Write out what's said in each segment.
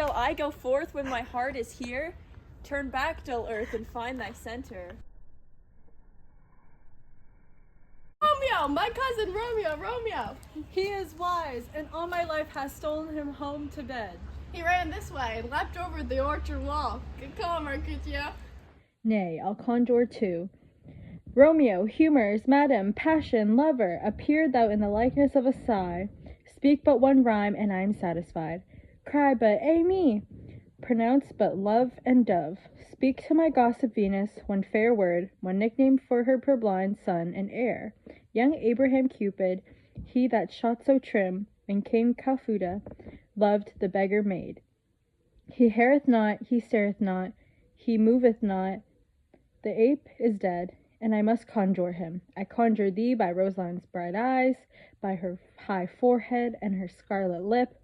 shall I go forth when my heart is here? Turn back, dull earth, and find thy center. Romeo, my cousin Romeo. He is wise, and all my life has stolen him home to bed. He ran this way and leapt over the orchard wall. Good call, Mercutio. Nay, I'll conjure too. Romeo, humors, madam, passion, lover, appear thou in the likeness of a sigh. Speak but one rhyme, and I am satisfied. Cry but ay me, pronounce but love and dove. Speak to my gossip Venus one fair word, one nickname for her purblind son and heir. Young Abraham Cupid, he that shot so trim, and King Calfuda loved the beggar maid. He heareth not, he stareth not, he moveth not. The ape is dead, and I must conjure him. I conjure thee by Rosaline's bright eyes, by her high forehead and her scarlet lip,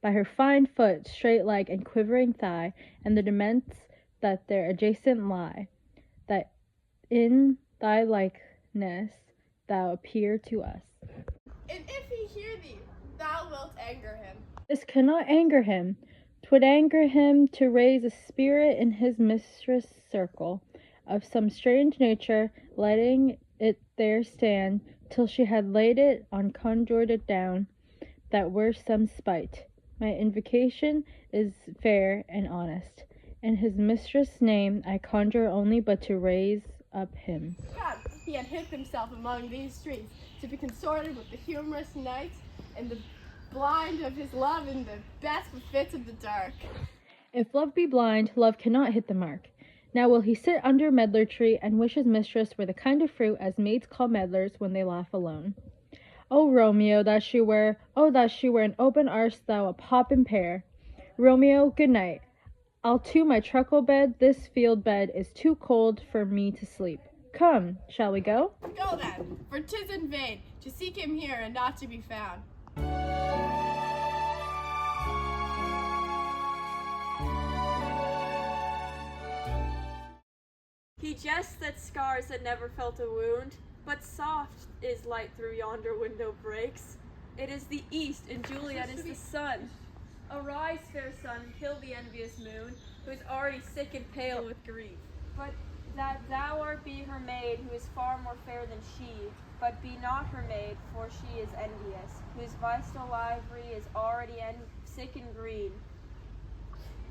by her fine foot, straight leg, and quivering thigh, and the dements that there adjacent lie, that in thy likeness thou appear to us. And if he hear thee, thou wilt anger him. This cannot anger him. 'Twould anger him to raise a spirit in his mistress' circle, of some strange nature, letting it there stand, till she had laid it on conjured it down, that were some spite. My invocation is fair and honest. In his mistress' name I conjure only but to raise up him. God, he had hid himself among these streets, to be consorted with the humorous knights, and the blind of his love in the best fits of the dark. If love be blind, love cannot hit the mark. Now will he sit under medlar tree, and wish his mistress were the kind of fruit as maids call medlars when they laugh alone. O Romeo, that she were an open arse, thou a poppin' pear. Romeo, good night. I'll to my truckle bed, this field bed is too cold for me to sleep. Come, shall we go? Go then, for 'tis in vain to seek him here and not to be found. He jests at scars that never felt a wound, but soft is light through yonder window breaks. It is the east, and Juliet is the sun. Arise, fair sun, kill the envious moon, who is already sick and pale with grief. But that thou art be her maid, who is far more fair than she, but be not her maid, for she is envious, whose vestal livery is already sick and green.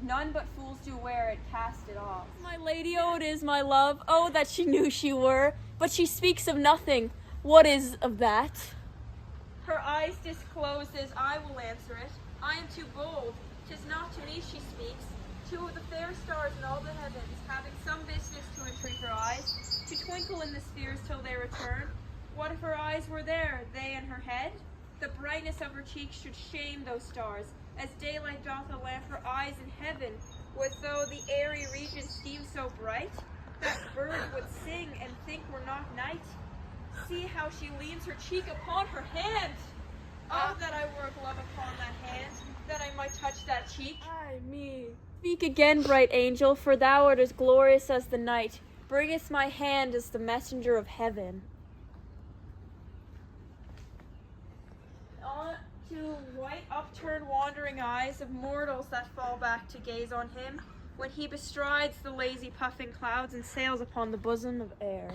None but fools do wear it, cast it off. My lady, oh, it is my love, oh, that she knew she were, but she speaks of nothing. What is of that? Her eyes disclosed as I will answer it. I am too bold. 'Tis not to me she speaks. Two of the fair stars in all the heavens, having some business to entreat her eyes, to twinkle in the spheres till they return. What if her eyes were there, they in her head? The brightness of her cheeks should shame those stars, as daylight doth a lamp her eyes in heaven, would though the airy region seemed so bright, that bird would sing and think were not night. See how she leans her cheek upon her hand. Oh, that I were a glove upon that hand, that I might touch that cheek. Ay me. Speak again, bright angel, for thou art as glorious as the night. Bringest my hand as the messenger of heaven. On to white upturned wandering eyes of mortals that fall back to gaze on him, when he bestrides the lazy puffing clouds and sails upon the bosom of air.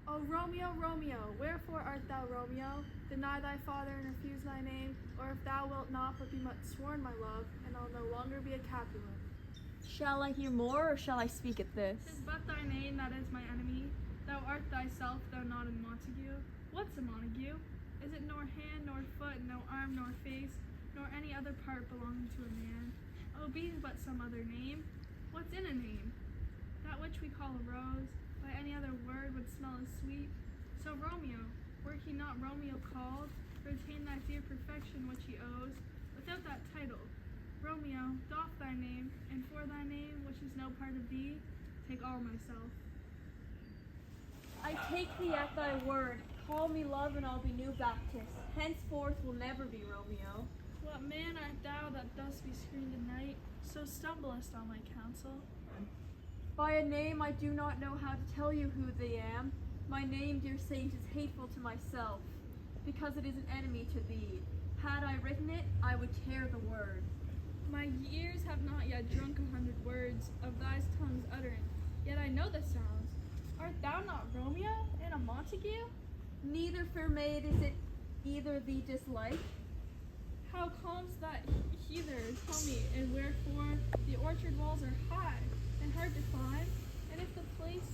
O Romeo, Romeo, wherefore art thou Romeo? Deny thy father and refuse thy name, or if thou wilt not but be much sworn, my love, and I'll no longer be a Capulet. Shall I hear more, or shall I speak at this? 'Tis but thy name that is my enemy. Thou art thyself, though not a Montague. What's a Montague? Is it nor hand nor foot, no arm nor face, nor any other part belonging to a man? Oh, be but some other name. What's in a name? That which we call a rose, by any other word would smell as sweet. So Romeo, were he not Romeo called, retain thy dear perfection which he owes, without that title. Romeo, doff thy name, and for thy name, which is no part of thee, take all myself. I take thee at thy word. Call me love, and I'll be new Baptist. Henceforth will never be Romeo. What man art thou that dost be screened at night, so stumblest on my counsel? By a name I do not know how to tell you who they am. My name, dear saint, is hateful to myself, because it is an enemy to thee. Had I written it, I would tear the word. My ears have not yet drunk 100 words of thy tongue's utterance, yet I know the sounds. Art thou not Romeo and a Montague? Neither, fair maid, is it either thee dislike. How comes that hither? Tell me, and wherefore the orchard walls are high and hard to climb, and if the place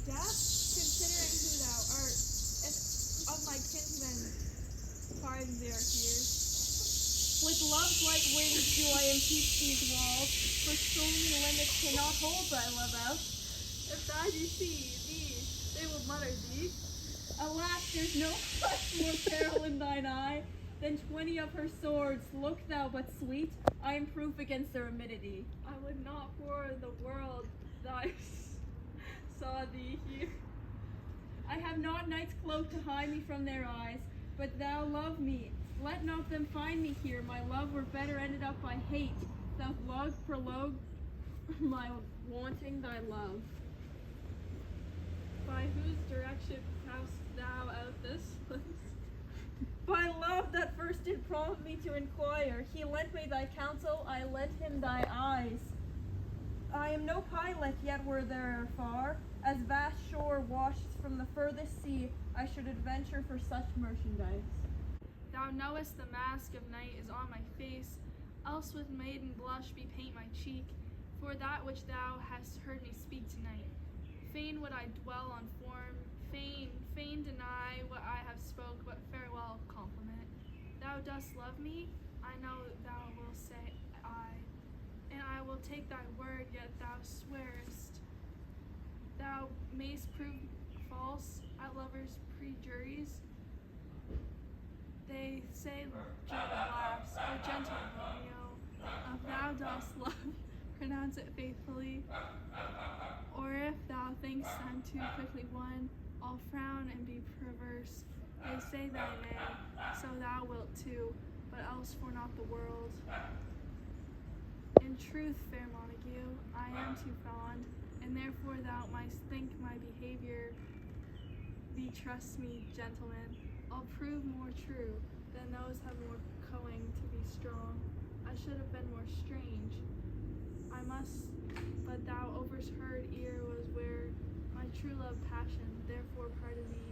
death, considering who thou art, if of my kinsmen find there here. With love's like wings do I impeach these walls, for stony limits cannot hold thy love out. If thou do see thee, they will mutter thee. Alas, there's no much more peril in thine eye than 20 of her swords. Look thou but sweet, I am proof against their timidity. I would not for the world thy saw thee here. I have not night's cloak to hide me from their eyes, but thou love me. Let not them find me here. My love were better ended up by hate. Thou love prologue my wanting thy love. By whose direction hast thou out this place? By love that first did prompt me to inquire. He lent me thy counsel, I lent him thy eyes. I am no pilot, yet were there far, as vast shore washed from the furthest sea, I should adventure for such merchandise. Thou knowest the mask of night is on my face, else with maiden blush bepaint my cheek, for that which thou hast heard me speak tonight. Fain would I dwell on form, fain deny what I have spoke, but farewell compliment. Thou dost love me, I know thou wilt say I, and I will take thy word, yet thou swearest. Thou mayst prove false at lovers' prejuries. They say gentle laughs, O gentle Romeo, if thou dost love, pronounce it faithfully. Or if thou thinkst them too quickly won, I'll frown and be perverse. They say thy may, so thou wilt too, but else for not the world. In truth, fair Montague, I am too fond, and therefore thou mightst think my behavior. Thee trust me, gentlemen, I'll prove more true than those have more coing to be strong. I should have been more strange. I must, but thou overheard ear was where my true love passion, therefore pardon me,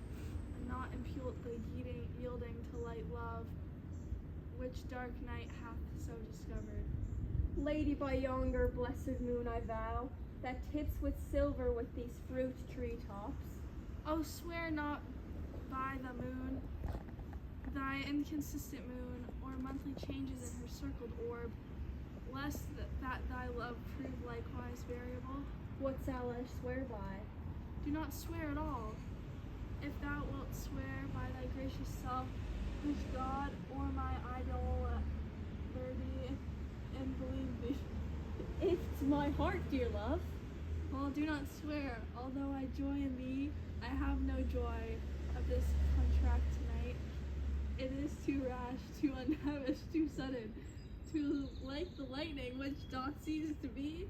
and not impudently yielding to light love, which dark night hath so discovered. Lady, by yonder blessed moon I vow, that tips with silver with these fruit tree tops. Oh, swear not by the moon, thy inconsistent moon, or monthly changes in her circled orb, lest that thy love prove likewise variable. What shall I swear by? Do not swear at all. If thou wilt swear by thy gracious self, which God or my idol thee and believe thee. It's my heart, dear love. Well, do not swear, although I joy in thee, I have no joy of this contract tonight. It is too rash, too unhavish, too sudden, too like the lightning which doth cease to be.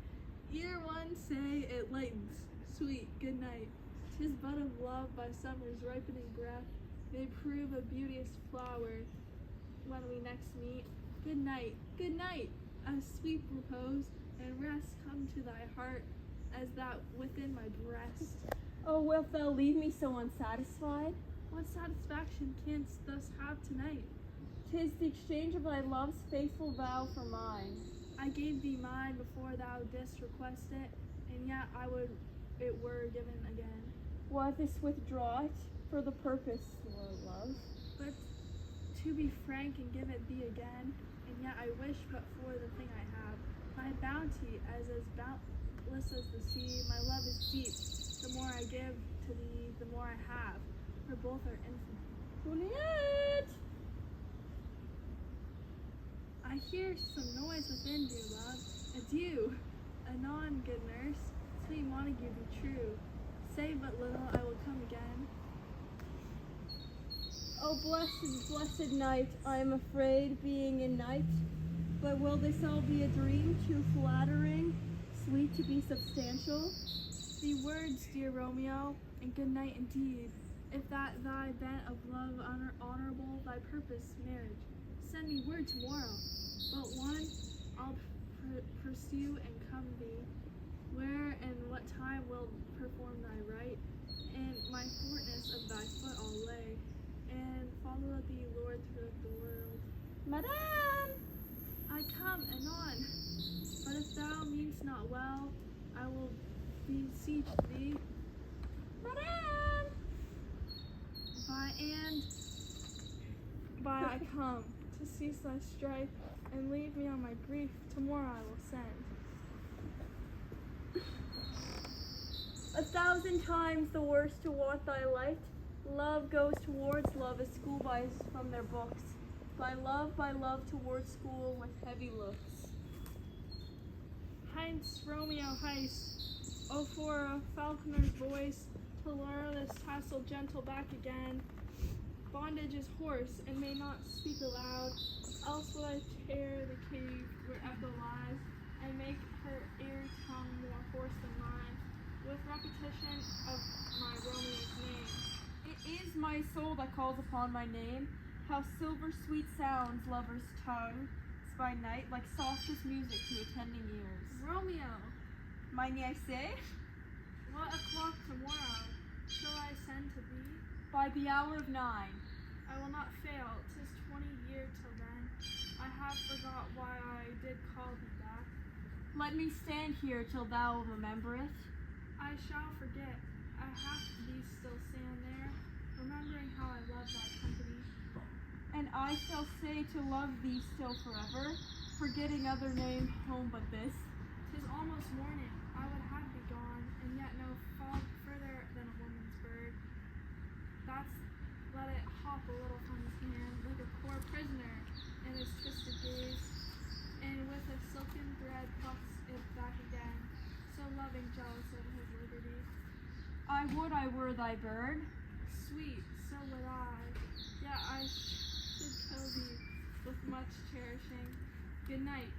Ere one say it lightens, sweet good night. 'Tis but of love by summer's ripening breath may prove a beauteous flower when we next meet. Good night, as sweet repose and rest come to thy heart as that within my breast. Oh, wilt thou leave me so unsatisfied? What satisfaction canst thus have tonight? 'Tis the exchange of thy love's faithful vow for mine. I gave thee mine before thou didst request it, and yet I would it were given again. Why this withdraw it? For the purpose, love. But to be frank and give it thee again, and yet I wish but for the thing I have. My bounty as boundless as the sea, my love is deep. The more I give to thee, the more I have, for both are infinite. Juliet! I hear some noise within, dear love. Adieu. Anon, good nurse. Sweet Montague, be true. Say but little, I will come again. Oh, blessed night, I am afraid being in night. But will this all be a dream, too flattering, sweet to be substantial? Thee words, dear Romeo, and good night indeed. If that thy bent of love honorable, thy purpose marriage, send me word tomorrow. But one, I'll pursue and come thee. Where and what time will perform thy right, and my fortness of thy foot I'll lay, and follow thee, Lord, throughout the world. Madame! I come anon, but if thou mean'st not well, I will beseech thee. Madame! By I come to cease thy strife, and leave me on my grief, tomorrow I will send. 1,000 times the worse to want thy light. Love goes towards love as schoolboys from their books. By love towards school with heavy looks. Heinz, Romeo, heist. Oh, for a falconer's voice, to lure this tassel gentle back again. Bondage is hoarse, and may not speak aloud, else will I tear the cave where echo lies, and make her airy tongue more hoarse than mine, with repetition of my Romeo's name. It is my soul that calls upon my name. How silver sweet sounds lover's tongue by night, like softest music to attending ears. Romeo, Mind I say, what o'clock tomorrow shall I send to thee? by the hour of 9. I will not fail, 'tis 20 year till then. I have forgot why I did call thee back. Let me stand here till thou remember it. I shall forget. I have thee still stand there, remembering how I love thy company. And I shall say to love thee still forever, forgetting other name home but this. 'Tis almost morning. I would have thee gone, and yet no fog further than a woman's bird. That's let it hop a little from his hand, like a poor prisoner in his twisted gaze, and with a silken thread plucks it back again, so loving jealous of his liberty. I would I were thy bird. Sweet, so would I, yet I should kill thee with much cherishing. Good night,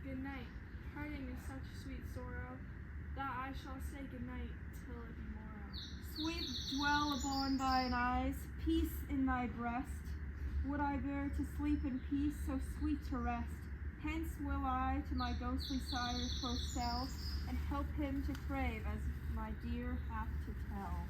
parting is such sweet sorrow, that I shall say good night till it be morrow. Sweet dwell upon thine eyes, peace in thy breast. Would I bear to sleep in peace, so sweet to rest. Hence will I to my ghostly sire close tell, and help him to crave as my dear hath to tell.